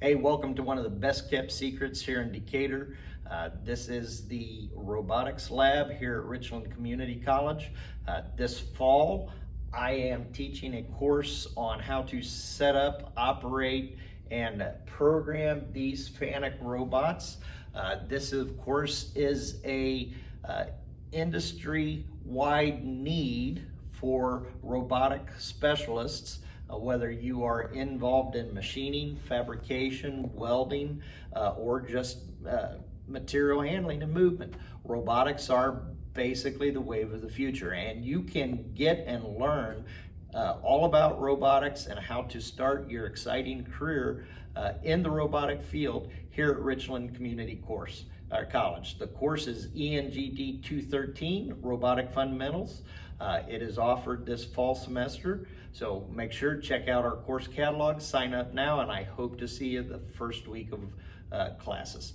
Hey, welcome to one of the best kept secrets here in Decatur. This is the robotics lab here at Richland Community College. This fall, I am teaching a course on how to set up, operate, and program these FANUC robots. This, of course, is a industry-wide need for robotic specialists. Whether you are involved in machining, fabrication, welding, or just material handling and movement. Robotics are basically the wave of the future, and you can get and learn all about robotics and how to start your exciting career in the robotic field here at Richland Community College. The course is ENGT 213, Robotic Fundamentals. It is offered this fall semester, so make sure to check out our course catalog, sign up now, and I hope to see you the first week of classes.